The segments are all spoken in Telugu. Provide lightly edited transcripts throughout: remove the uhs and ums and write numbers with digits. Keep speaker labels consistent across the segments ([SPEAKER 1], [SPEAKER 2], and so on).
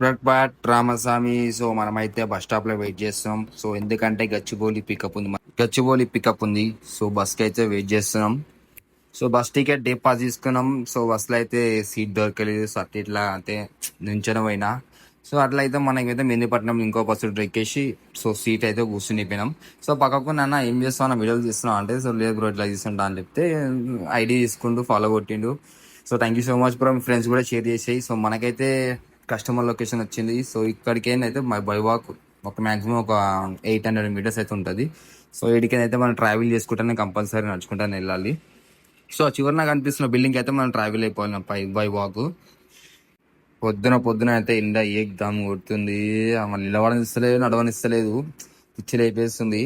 [SPEAKER 1] బ్రట్ రామస్వామి. సో మనమైతే బస్ స్టాప్ లో వెయిట్ చేస్తున్నాం. సో ఎందుకంటే గచ్చిబౌలి పికప్ ఉంది. సో బస్ కి అయితే వెయిట్ చేస్తున్నాం. So bus ticket day pass తీసుకున్నాం. సో బస్ లో అయితే సీట్ దొరకలేదు. సో అట్లా ఇట్లా అయితే నుంచొని పోయినా. సో అట్లా అయితే మనకైతే మెహందీపట్నం ఇంకో బస్సు ఎక్కేసి సో సీట్ అయితే కూర్చునిపోయినాం. సో పక్కకు నాన్న ఏం చేస్తావు, వీడియోలు తీస్తున్నావు అంటే, సో లేదు బ్రో ఇట్లా తీసుకుంటా అని చెప్తే ఐడి తీసుకుంటూ ఫాలో కొట్టిండు. So thank you so much bro. Me friends కూడా షేర్ చేసేయి. సో మనకైతే కస్టమర్ లొకేషన్ వచ్చింది. సో ఇక్కడికి అయితే బై వాక్ ఒక మాక్సిమం ఒక 800 మీటర్స్ అయితే ఉంటుంది. సో ఇడికైతే మనం ట్రావెల్ చేసుకుంటానే కంపల్సరీ నడుచుకుంటానే వెళ్ళాలి. సో చివరిన కనిపిస్తున్న బిల్డింగ్ అయితే మనం ట్రావెల్ అయిపోయినాం బై వాక్. పొద్దున అయితే ఎండ ఏకదమ్ కొడుతుంది. మళ్ళీ నిలవడనిస్తలేదు, నడవనిస్తలేదు, పిచ్చి లేపేస్తుంది.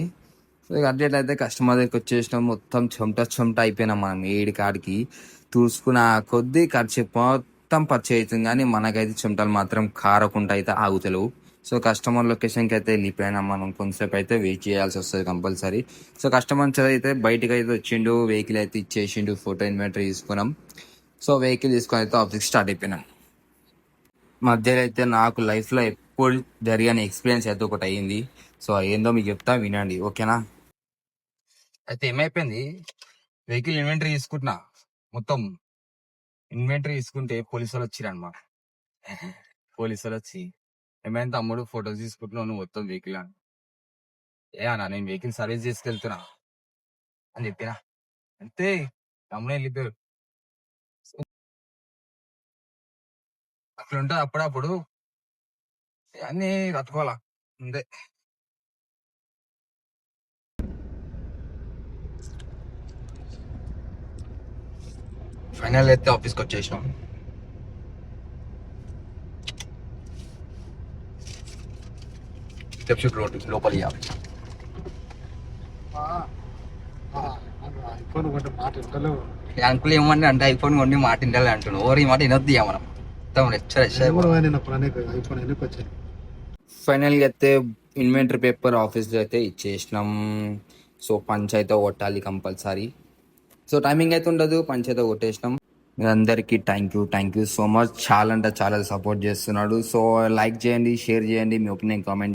[SPEAKER 1] సో ఇక అట్లయితే కస్టమర్ దగ్గరికి వచ్చేసినాం. మొత్తం చెమట అయిపోయినాం మనం. ఏడి కాడికి చూసుకున్న కొద్దీ ఖర్చు మొత్తం పచ్చి అవుతుంది, కానీ మనకైతే చెమటలు మాత్రం కారకుండా అయితే ఆగుతలేవు. సో కస్టమర్ లొకేషన్కి అయితే వెళ్ళిపోయినాం మనం. కొంతసేపు అయితే వెయిట్ చేయాల్సి వస్తుంది కంపల్సరీ. సో కస్టమర్ అయితే బయటకు అయితే వచ్చిండు, వెహికల్ అయితే ఇచ్చేసిండు, ఫోటో ఇన్వెంటరీ తీసుకున్నాం. సో వెహికల్ తీసుకొని అయితే ఆఫీస్కి స్టార్ట్ అయిపోయినాం. మధ్యలో అయితే నాకు లైఫ్లో ఎప్పుడు జరిగిన ఎక్స్పీరియన్స్ అయితే ఒకటి అయ్యింది. సో ఏందో మీకు చెప్తా, వినండి ఓకేనా. అయితే ఏమైపోయింది, వెహికల్ ఇన్వెంటరీ తీసుకుంటున్నా. మొత్తం ఇన్వెంటరీ తీసుకుంటే పోలీసు వాళ్ళు వచ్చిరనమాట. పోలీసు వాళ్ళు వచ్చి ఏమైనా తమ్ముడు ఫొటోస్ తీసుకుంటున్నావు నువ్వు మొత్తం వెహికల్ అని. ఏ అన్నా నేను వెహికల్ సర్వీస్ చేసుకెళ్తున్నా అని చెప్పినా. అంతే తమ్ముడు వెళ్ళిపోయారు. అట్లుంటుంది అప్పుడప్పుడు, అన్నీ తట్టుకోవాలా అంతే. ఫైనల్ అయితే ఆఫీస్కి వచ్చేసినాం. స్టెప్స్ రోడ్ లోపలి అంకుల్ ఏమన్నా అంటే ఐఫోన్ కొన్ని మాట వింటాలి అంటున్నావు. ఓరి మాట వినొద్దు మనం. ఫైనల్గా అయితే ఇన్వెంటరీ పేపర్ ఆఫీస్లో అయితే ఇచ్చేసినాం. సో పంచ్ అయితే కొట్టాలి కంపల్సరీ. సో టైమింగ్ అయితే ఉండదు, పంచ్ అయితే కొట్టేసినాం. మీ అందరికీ థ్యాంక్ యూ సో మచ్. చాలా అంటే చాలా సపోర్ట్ చేస్తున్నాడు. సో లైక్ చేయండి, షేర్ చేయండి, మీ ఒపీనియన్ కామెంట్